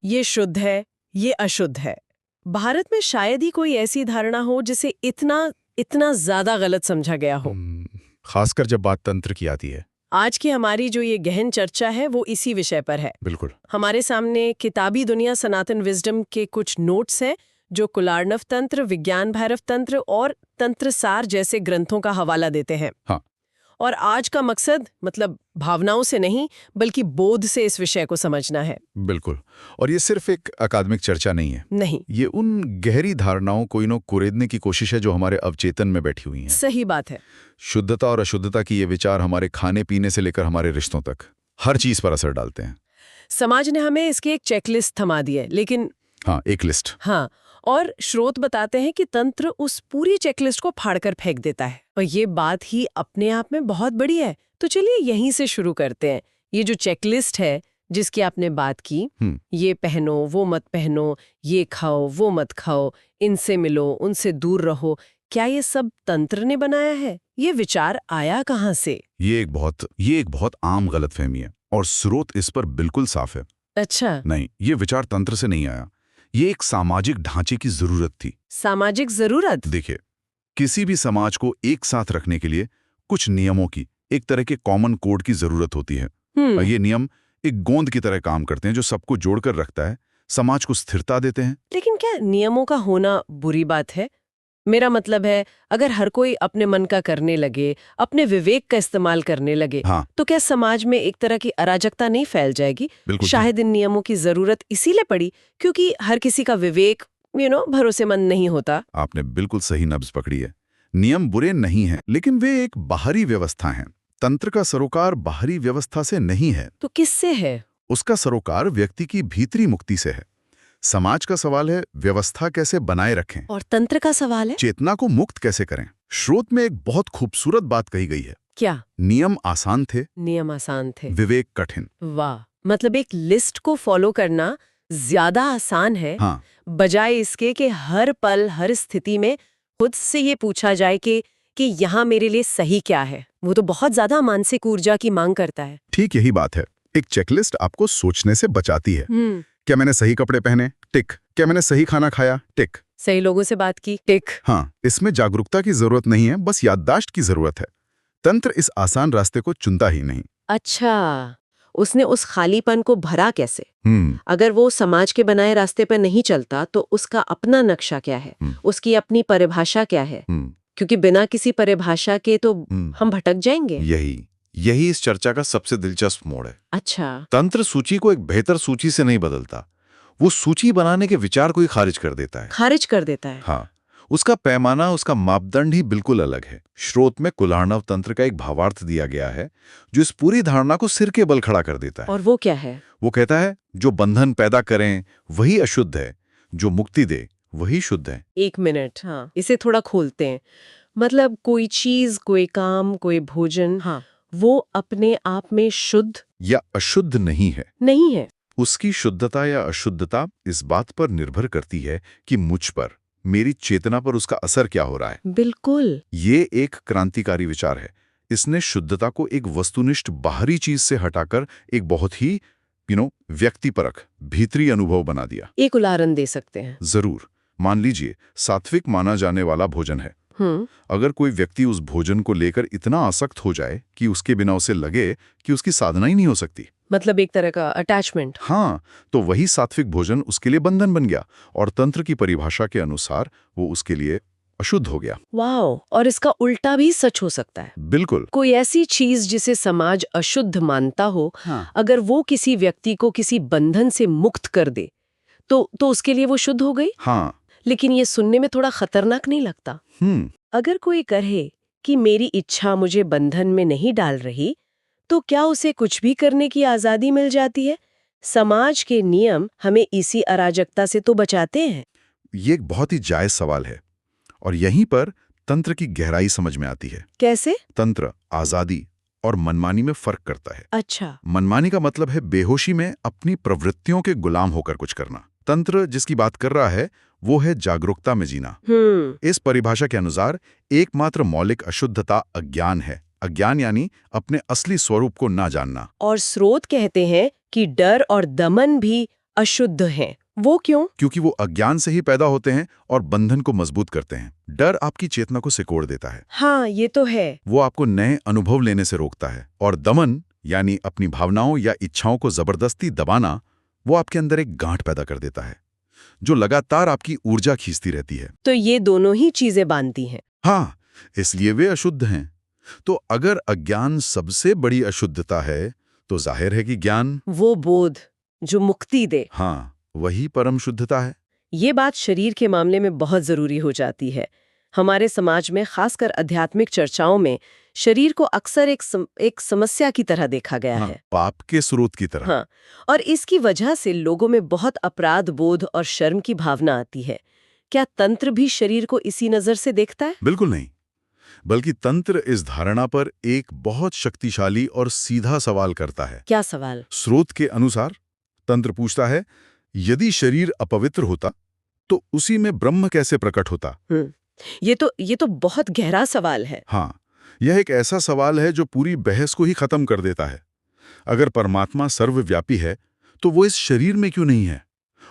ये शुद्ध है, ये अशुद्ध है। भारत में शायद ही कोई ऐसी धारणा हो जिसे इतना इतना ज्यादा गलत समझा गया हो। खासकर जब बात तंत्र की आती है। आज की हमारी जो ये गहन चर्चा है वो इसी विषय पर है। बिल्कुल। हमारे सामने किताबी दुनिया सनातन विजडम के कुछ नोट्स हैं जो कुलार्णव तंत्र, विज्ञान भैरव तंत्र और तंत्रसार जैसे ग्रंथों का हवाला देते हैं। हाँ। और आज का मकसद मतलब भावनाओं से नहीं बल्कि बोध से इस विषय को समझना है। बिल्कुल। और ये सिर्फ एक अकादमिक चर्चा नहीं है। नहीं, ये उन गहरी धारणाओं को कुरेदने की कोशिश है जो हमारे अवचेतन में बैठी हुई हैं। सही बात है। शुद्धता और अशुद्धता की ये विचार हमारे खाने पीने से लेकर हमारे रिश्तों तक हर चीज पर असर डालते हैं। समाज ने हमें इसकी एक चेकलिस्ट थमा दी है, लेकिन हाँ, एक लिस्ट। हाँ, और स्रोत बताते हैं कि तंत्र उस पूरी चेकलिस्ट को फाड़कर फेंक देता है। और ये बात ही अपने आप में बहुत बड़ी है। तो चलिए यहीं से शुरू करते हैं। ये जो चेकलिस्ट है जिसकी आपने बात की, ये पहनो, वो मत पहनो, ये खाओ, वो मत खाओ, इनसे मिलो, उनसे दूर रहो, क्या ये सब तंत्र ने बनाया है? ये विचार आया कहाँ से? ये एक बहुत आम गलतफहमी है और स्रोत इस पर बिल्कुल साफ है। अच्छा। नहीं, ये विचार तंत्र से नहीं आया। ये एक सामाजिक ढांचे की जरूरत थी। सामाजिक जरूरत? देखिए, किसी भी समाज को एक साथ रखने के लिए कुछ नियमों की, एक तरह के कॉमन कोड की जरूरत होती है। और ये नियम एक गोंद की तरह काम करते हैं जो सबको जोड़कर रखता है, समाज को स्थिरता देते हैं। लेकिन क्या नियमों का होना बुरी बात है? मेरा मतलब है, अगर हर कोई अपने मन का करने लगे, अपने विवेक का इस्तेमाल करने लगे, हाँ। तो क्या समाज में एक तरह की अराजकता नहीं फैल जाएगी? शायद इन नियमों की जरूरत इसीलिए पड़ी क्योंकि हर किसी का विवेक भरोसेमंद नहीं होता। आपने बिल्कुल सही नब्ज पकड़ी है। नियम बुरे नहीं हैं, लेकिन वे एक बाहरी व्यवस्था हैं। तंत्र का सरोकार बाहरी व्यवस्था से नहीं है। तो किससे है? उसका सरोकार व्यक्ति की भीतरी मुक्ति से है। समाज का सवाल है व्यवस्था कैसे बनाए रखें, और तंत्र का सवाल है चेतना को मुक्त कैसे करें। स्रोत में एक बहुत खूबसूरत बात कही गई है। क्या? नियम आसान थे, नियम आसान थे, विवेक कठिन। वाह, मतलब एक लिस्ट को फॉलो करना ज्यादा आसान है, हाँ। बजाय इसके कि हर पल हर स्थिति में खुद से ये पूछा जाए कि यहाँ मेरे लिए सही क्या है। वो तो बहुत ज्यादा मानसिक ऊर्जा की मांग करता है। ठीक यही बात है। एक चेकलिस्ट आपको सोचने से बचाती है। क्या मैंने सही कपड़े पहने? टिक। क्या मैंने सही खाना खाया? टिक। सही लोगों से बात की? टिक। हाँ, इसमें जागरूकता की जरूरत नहीं है, बस याददाश्त की जरूरत है। तंत्र इस आसान रास्ते को चुनता ही नहीं। अच्छा, उसने उस खालीपन को भरा कैसे? अगर वो समाज के बनाए रास्ते पर नहीं चलता तो उसका अपना नक्शा क्या है? उसकी अपनी परिभाषा क्या है? क्योंकि बिना किसी परिभाषा के तो हम भटक जाएंगे। यही इस चर्चा का सबसे दिलचस्प मोड़ है। अच्छा। तंत्र सूची को एक बेहतर सूची से नहीं बदलता, वो सूची बनाने के विचार को ही खारिज कर देता है। खारिज कर देता है? हाँ, उसका पैमाना, उसका मापदंड ही बिल्कुल अलग है। स्रोत में कुलार्णव तंत्र का एक भावार्थ दिया गया है जो इस पूरी धारणा को सिर के बल खड़ा कर देता है। और वो क्या है? वो कहता है जो बंधन पैदा करें वही अशुद्ध है, जो मुक्ति दे वही शुद्ध है। एक मिनट, हाँ, इसे थोड़ा खोलते हैं। मतलब कोई चीज, कोई काम, कोई भोजन, हाँ, वो अपने आप में शुद्ध या अशुद्ध नहीं है। उसकी शुद्धता या अशुद्धता इस बात पर निर्भर करती है कि मुझ पर, मेरी चेतना पर उसका असर क्या हो रहा है। बिल्कुल। ये एक क्रांतिकारी विचार है। इसने शुद्धता को एक वस्तुनिष्ठ बाहरी चीज से हटाकर एक बहुत ही व्यक्तिपरक भीतरी अनुभव बना दिया। एक उदाहरण दे सकते हैं? जरूर। मान लीजिए सात्विक माना जाने वाला भोजन है। अगर कोई व्यक्ति उस भोजन को लेकर इतना आसक्त हो जाए कि उसके बिना उसे लगे कि उसकी साधना ही नहीं हो सकती, मतलब एक तरह का अटैचमेंट, हाँ, तो वही सात्विक भोजन उसके लिए बंधन बन गया और तंत्र की परिभाषा के अनुसार वो उसके लिए अशुद्ध हो गया। वाओ, और इसका उल्टा भी सच हो सकता है। बिल्कुल। कोई ऐसी चीज जिसे समाज अशुद्ध मानता हो, हाँ, अगर वो किसी व्यक्ति को किसी बंधन से मुक्त कर दे तो उसके लिए वो शुद्ध हो गई। हाँ। लेकिन ये सुनने में थोड़ा खतरनाक नहीं लगता? अगर कोई कहे कि मेरी इच्छा मुझे बंधन में नहीं डाल रही, तो क्या उसे कुछ भी करने की आजादी मिल जाती है? समाज के नियम हमें इसी अराजकता से तो बचाते हैं। ये एक बहुत ही जायज सवाल है और यहीं पर तंत्र की गहराई समझ में आती है। कैसे? तंत्र आजादी और मनमानी में फर्क करता है। अच्छा। मनमानी का मतलब है बेहोशी में अपनी प्रवृत्तियों के गुलाम होकर कुछ करना। तंत्र जिसकी बात कर रहा है वो है जागरूकता में जीना। इस परिभाषा के अनुसार एकमात्र मौलिक अशुद्धता अज्ञान है। अज्ञान यानी अपने असली स्वरूप को ना जानना। और स्रोत कहते हैं कि डर और दमन भी अशुद्ध हैं। वो क्यों? क्योंकि वो अज्ञान से ही पैदा होते हैं और बंधन को मजबूत करते हैं। डर आपकी चेतना को सिकोड़ देता है। हाँ, ये तो है। वो आपको नए अनुभव लेने से रोकता है। और दमन यानी अपनी भावनाओं या इच्छाओं को जबरदस्ती दबाना, वो आपके अंदर एक गांठ पैदा कर देता है जो लगातार आपकी ऊर्जा खींचती रहती है। तो ये दोनों ही चीजें बांधती हैं। हाँ, इसलिए वे अशुद्ध हैं। तो अगर अज्ञान सबसे बड़ी अशुद्धता है, तो जाहिर है कि ज्ञान, वो बोध जो मुक्ति दे, हाँ, वही परम शुद्धता है। ये बात शरीर के मामले में बहुत जरूरी हो जाती है। हमारे समाज में, खासकर आध्यात्मिक चर्चाओं में, शरीर को अक्सर एक समस्या की तरह देखा गया हाँ, है। पाप के स्रोत की तरह। हाँ, और इसकी वजह से लोगों में बहुत अपराध बोध और शर्म की भावना आती है। क्या तंत्र भी शरीर को इसी नजर से देखता है? बिल्कुल नहीं, बल्कि तंत्र इस धारणा पर एक बहुत शक्तिशाली और सीधा सवाल करता है। क्या सवाल? स्रोत के अनुसार तंत्र पूछता है, यदि शरीर अपवित्र होता तो उसी में ब्रह्म कैसे प्रकट होता? ये तो बहुत गहरा सवाल है। हाँ, यह एक ऐसा सवाल है जो पूरी बहस को ही खत्म कर देता है। अगर परमात्मा सर्वव्यापी है तो वो इस शरीर में क्यों नहीं है?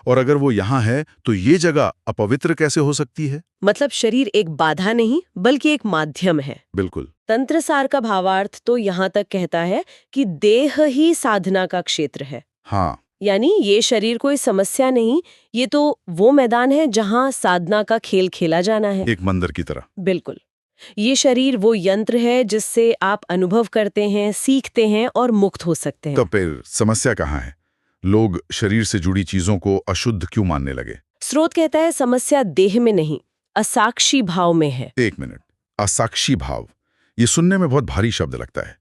और अगर वो यहाँ है तो ये जगह अपवित्र कैसे हो सकती है? मतलब शरीर एक बाधा नहीं बल्कि एक माध्यम है। बिल्कुल। तंत्रसार का भावार्थ तो यहाँ तक कहता है कि देह ही साधना का क्षेत्र है। हाँ, यानी ये शरीर कोई समस्या नहीं, ये तो वो मैदान है जहाँ साधना का खेल खेला जाना है। एक मंदिर की तरह। बिल्कुल। ये शरीर वो यंत्र है जिससे आप अनुभव करते हैं, सीखते हैं और मुक्त हो सकते हैं। तो फिर समस्या कहाँ है? लोग शरीर से जुड़ी चीजों को अशुद्ध क्यों मानने लगे? स्रोत कहता है समस्या देह में नहीं, असाक्षी भाव में है। एक मिनट, असाक्षी भाव, ये सुनने में बहुत भारी शब्द लगता है।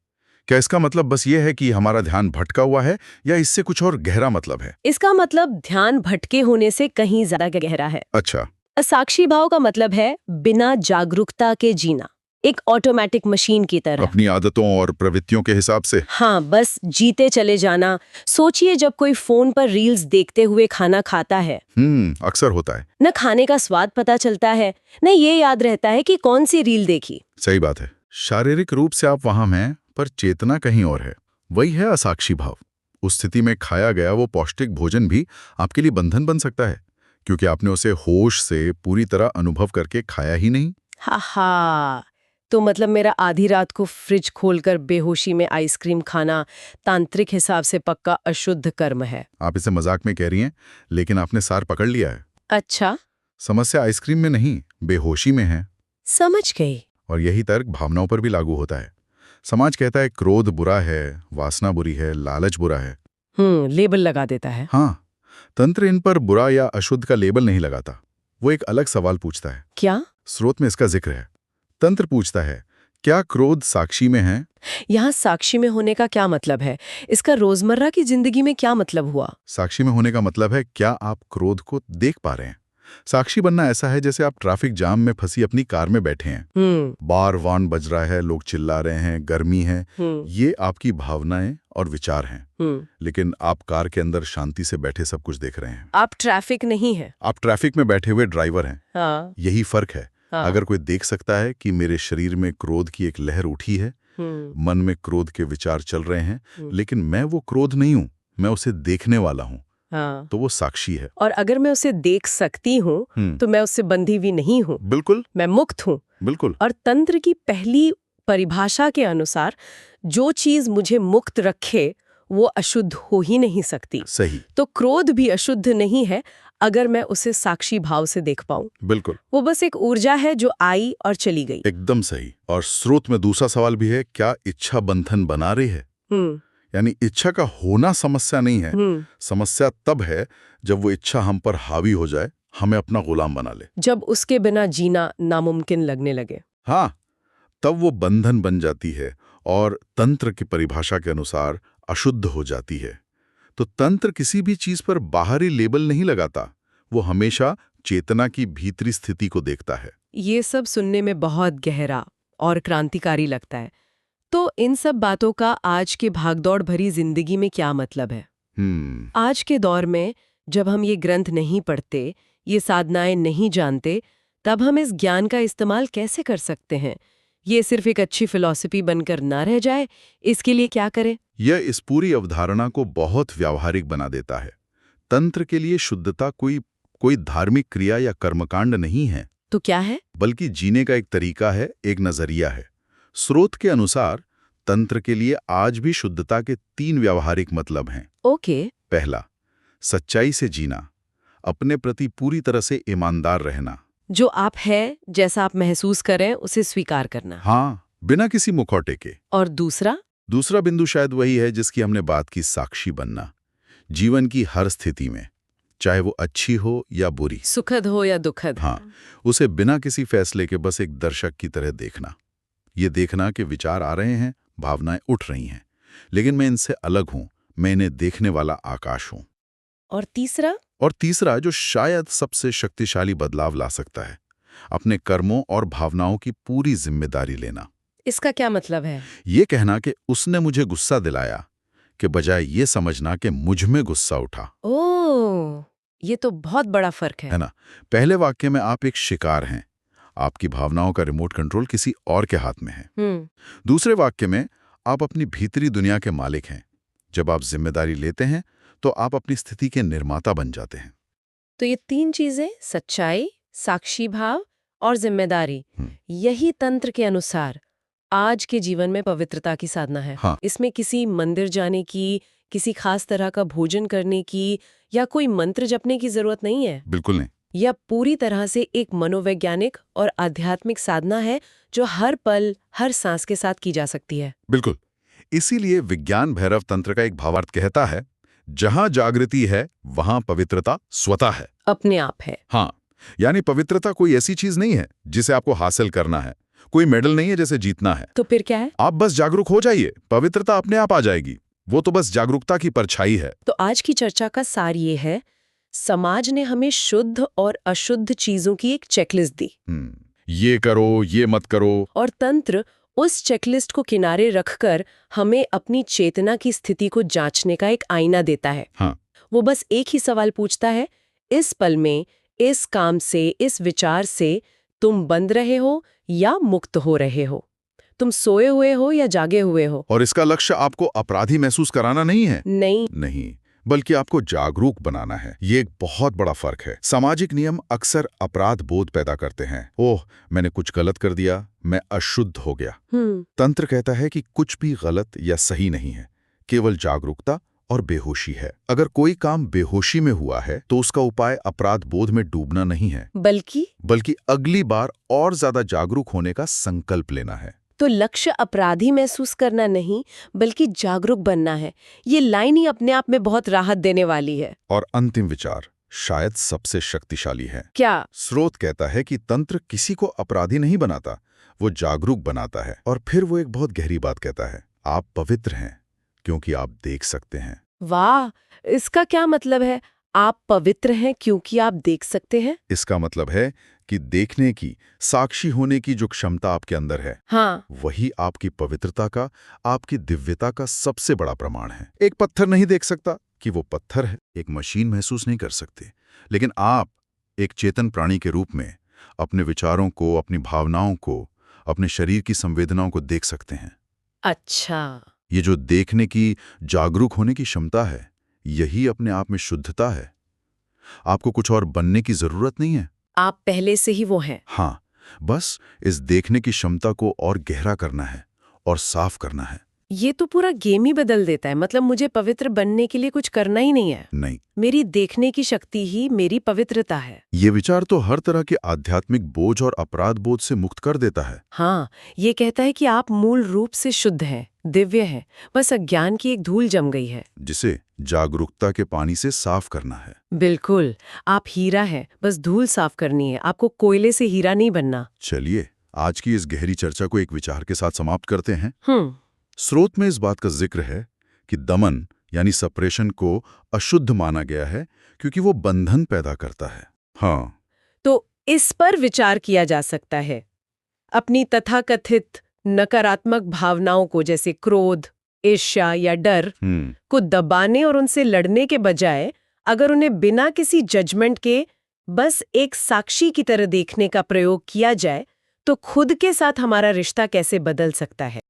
क्या इसका मतलब बस ये है कि हमारा ध्यान भटका हुआ है या इससे कुछ और गहरा मतलब है? इसका मतलब ध्यान भटके होने से कहीं ज्यादा गहरा है। अच्छा। असाक्षी भाव का मतलब है बिना जागरूकता के जीना, एक ऑटोमेटिक मशीन की तरह। अपनी आदतों और प्रवृत्तियों के हिसाब से। हाँ, बस जीते चले जाना। सोचिए, जब कोई फोन पर रील्स देखते हुए खाना खाता है, अक्सर होता है। न खाने का स्वाद पता चलता है, न ये याद रहता है कि कौन सी रील देखी। सही बात है। शारीरिक रूप से आप वहां हैं, पर चेतना कहीं और है। वही है असाक्षी भाव। उस स्थिति में खाया गया वो पौष्टिक भोजन भी आपके लिए बंधन बन सकता है, क्योंकि आपने उसे होश से पूरी तरह अनुभव करके खाया ही नहीं। हा, तो मतलब मेरा आधी रात को फ्रिज खोलकर बेहोशी में आइसक्रीम खाना तांत्रिक हिसाब से पक्का अशुद्ध कर्म है। आप इसे मजाक में कह रही हैं, लेकिन आपने सार पकड़ लिया है। अच्छा, समस्या आइसक्रीम में नहीं, बेहोशी में है। समझ गई। और यही तर्क भावनाओं पर भी लागू होता है। समाज कहता है क्रोध बुरा है, वासना बुरी है, लालच बुरा है। लेबल लगा देता है। हाँ, तंत्र इन पर बुरा या अशुद्ध का लेबल नहीं लगाता। वो एक अलग सवाल पूछता है। क्या? स्रोत में इसका जिक्र है। तंत्र पूछता है, क्या क्रोध साक्षी में है? यहाँ साक्षी में होने का क्या मतलब है? इसका रोजमर्रा की जिंदगी में क्या मतलब हुआ? साक्षी में होने का मतलब है, क्या आप क्रोध को देख पा रहे हैं? साक्षी बनना ऐसा है जैसे आप ट्रैफिक जाम में फंसी अपनी कार में बैठे हैं। बार वार्न बज रहा है, लोग चिल्ला रहे हैं, गर्मी है। ये आपकी भावनाएं और विचार हैं। लेकिन आप कार के अंदर शांति से बैठे सब कुछ देख रहे हैं। आप ट्रैफिक नहीं है। आप ट्रैफिक में बैठे हुए ड्राइवर हैं। हाँ। यही फर्क है। हाँ। अगर कोई देख सकता है कि मेरे शरीर में क्रोध की एक लहर उठी है, मन में क्रोध के विचार चल रहे हैं, लेकिन मैं वो क्रोध नहीं हूं, मैं उसे देखने वाला हूं। हाँ। तो वो साक्षी है। और अगर मैं उसे देख सकती हूँ तो मैं उससे बंधी हुई नहीं हूँ। बिल्कुल, मैं मुक्त हूँ। बिल्कुल। और तंत्र की पहली परिभाषा के अनुसार जो चीज मुझे मुक्त रखे वो अशुद्ध हो ही नहीं सकती। सही। तो क्रोध भी अशुद्ध नहीं है अगर मैं उसे साक्षी भाव से देख पाऊं। बिल्कुल। वो बस एक ऊर्जा है जो आई और चली गई। एकदम सही। और स्रोत में दूसरा सवाल भी है, क्या इच्छा बंधन बना रही है? यानी इच्छा का होना समस्या नहीं है। समस्या तब है जब वो इच्छा हम पर हावी हो जाए, हमें अपना गुलाम बना ले, जब उसके बिना जीना नामुमकिन लगने लगे। हाँ, तब वो बंधन बन जाती है और तंत्र की परिभाषा के अनुसार अशुद्ध हो जाती है। तो तंत्र किसी भी चीज पर बाहरी लेबल नहीं लगाता, वो हमेशा चेतना की भीतरी स्थिति को देखता है। ये सब सुनने में बहुत गहरा और क्रांतिकारी लगता है। तो इन सब बातों का आज के भागदौड़ भरी जिंदगी में क्या मतलब है? आज के दौर में जब हम ये ग्रंथ नहीं पढ़ते, ये साधनाएं नहीं जानते, तब हम इस ज्ञान का इस्तेमाल कैसे कर सकते हैं? ये सिर्फ एक अच्छी फिलॉसफी बनकर ना रह जाए, इसके लिए क्या करें? यह इस पूरी अवधारणा को बहुत व्यावहारिक बना देता है। तंत्र के लिए शुद्धता कोई धार्मिक क्रिया या कर्मकांड नहीं है, तो क्या है? बल्कि जीने का एक तरीका है, एक नजरिया है। स्रोत के अनुसार तंत्र के लिए आज भी शुद्धता के 3 व्यावहारिक मतलब हैं। ओके। पहला, सच्चाई से जीना, अपने प्रति पूरी तरह से ईमानदार रहना। जो आप है, जैसा आप महसूस करें उसे स्वीकार करना। हाँ, बिना किसी मुखौटे के। और दूसरा बिंदु शायद वही है जिसकी हमने बात की, साक्षी बनना। जीवन की हर स्थिति में, चाहे वो अच्छी हो या बुरी, सुखद हो या दुखद, हाँ, उसे बिना किसी फैसले के बस एक दर्शक की तरह देखना। ये देखना कि विचार आ रहे हैं, भावनाएं उठ रही हैं, लेकिन मैं इनसे अलग हूं, मैं इन्हें देखने वाला आकाश हूं। और तीसरा, जो शायद सबसे शक्तिशाली बदलाव ला सकता है, अपने कर्मों और भावनाओं की पूरी जिम्मेदारी लेना। इसका क्या मतलब है? ये कहना कि उसने मुझे गुस्सा दिलाया, के बजाय ये समझना कि मुझ में गुस्सा उठा। ओह, ये तो बहुत बड़ा फर्क है ना? पहले वाक्य में आप एक शिकार हैं, आपकी भावनाओं का रिमोट कंट्रोल किसी और के हाथ में है। दूसरे वाक्य में आप अपनी भीतरी दुनिया के मालिक हैं। जब आप जिम्मेदारी लेते हैं तो आप अपनी स्थिति के निर्माता बन जाते हैं। तो ये 3 चीजें, सच्चाई, साक्षी भाव और जिम्मेदारी, यही तंत्र के अनुसार आज के जीवन में पवित्रता की साधना है। हाँ। इसमें किसी मंदिर जाने की, किसी खास तरह का भोजन करने की या कोई मंत्र जपने की जरूरत नहीं है। बिल्कुल नहीं। यह पूरी तरह से एक मनोवैज्ञानिक और आध्यात्मिक साधना है जो हर पल, हर सांस के साथ की जा सकती है। बिल्कुल। इसीलिए विज्ञान भैरव तंत्र का एक भावार्थ कहता है, जहां जागृति है वहां पवित्रता स्वतः है, अपने आप है। हाँ, यानी पवित्रता कोई ऐसी चीज नहीं है जिसे आपको हासिल करना है, कोई मेडल नहीं है जैसे जीतना है। तो फिर क्या है? आप बस जागरूक हो जाइए, पवित्रता अपने आप आ जाएगी। वो तो बस जागरूकता की परछाई है। तो आज की चर्चा का सार ये है, समाज ने हमें शुद्ध और अशुद्ध चीजों की एक चेकलिस्ट दी। ये करो, ये मत करो। और तंत्र उस चेकलिस्ट को किनारे रखकर हमें अपनी चेतना की स्थिति को जांचने का एक आईना देता है। हाँ। वो बस एक ही सवाल पूछता है, इस पल में, इस काम से, इस विचार से तुम बंध रहे हो या मुक्त हो रहे हो? तुम सोए हुए हो या जागे हुए हो? और इसका लक्ष्य आपको अपराधी महसूस कराना नहीं है। नहीं, बल्कि आपको जागरूक बनाना है। ये एक बहुत बड़ा फर्क है। सामाजिक नियम अक्सर अपराध बोध पैदा करते हैं। ओह, मैंने कुछ गलत कर दिया, मैं अशुद्ध हो गया। तंत्र कहता है कि कुछ भी गलत या सही नहीं है, केवल जागरूकता और बेहोशी है। अगर कोई काम बेहोशी में हुआ है तो उसका उपाय अपराध बोध में डूबना नहीं है, बल्कि अगली बार और ज्यादा जागरूक होने का संकल्प लेना है। तो लक्ष्य अपराधी महसूस करना नहीं, बल्कि जागरूक बनना है। ये लाइन ही अपने आप में बहुत राहत देने वाली है। और अंतिम विचार शायद सबसे शक्तिशाली है। क्या? स्रोत कहता है कि तंत्र किसी को अपराधी नहीं बनाता, वो जागरूक बनाता है। और फिर वो एक बहुत गहरी बात कहता है, आप पवित्र हैं क्योंकि आप देख सकते हैं। वाह, इसका क्या मतलब है? आप पवित्र हैं क्योंकि आप देख सकते हैं? इसका मतलब है कि देखने की, साक्षी होने की जो क्षमता आपके अंदर है, हाँ, वही आपकी पवित्रता का, आपकी दिव्यता का सबसे बड़ा प्रमाण है। एक पत्थर नहीं देख सकता कि वो पत्थर है, एक मशीन महसूस नहीं कर सकते, लेकिन आप एक चेतन प्राणी के रूप में अपने विचारों को, अपनी भावनाओं को, अपने शरीर की संवेदनाओं को देख सकते हैं। अच्छा, ये जो देखने की, जागरूक होने की क्षमता है, यही अपने आप में शुद्धता है। आपको कुछ और बनने की जरूरत नहीं है, आप पहले से ही वो हैं। हाँ, बस इस देखने की क्षमता को और गहरा करना है और साफ करना है। ये तो पूरा गेम ही बदल देता है। मतलब मुझे पवित्र बनने के लिए कुछ करना ही नहीं है। नहीं, मेरी देखने की शक्ति ही मेरी पवित्रता है। ये विचार तो हर तरह के आध्यात्मिक बोझ और अपराध बोध से मुक्त कर देता है। हाँ, ये कहता है कि आप मूल रूप से शुद्ध हैं, दिव्य हैं, बस अज्ञान की एक धूल जम गई है, जिसे जागरूकता के पानी से साफ करना है। बिल्कुल, आप हीरा हैं, बस धूल साफ करनी है। आपको कोयले से हीरा नहीं बनना। चलिए, आज की इस गहरी चर्चा को एक विचार के साथ समाप्त करते हैं। स्रोत में इस बात का जिक्र है कि दमन यानी सप्रेशन को अशुद्ध माना गया है क्योंकि वो बंधन पैदा करता है। हाँ, तो इस पर विचार किया जा सकता है। अपनी तथाकथित नकारात्मक भावनाओं को, जैसे क्रोध, ईर्ष्या या डर को दबाने और उनसे लड़ने के बजाय अगर उन्हें बिना किसी जजमेंट के बस एक साक्षी की तरह देखने का प्रयोग किया जाए तो खुद के साथ हमारा रिश्ता कैसे बदल सकता है।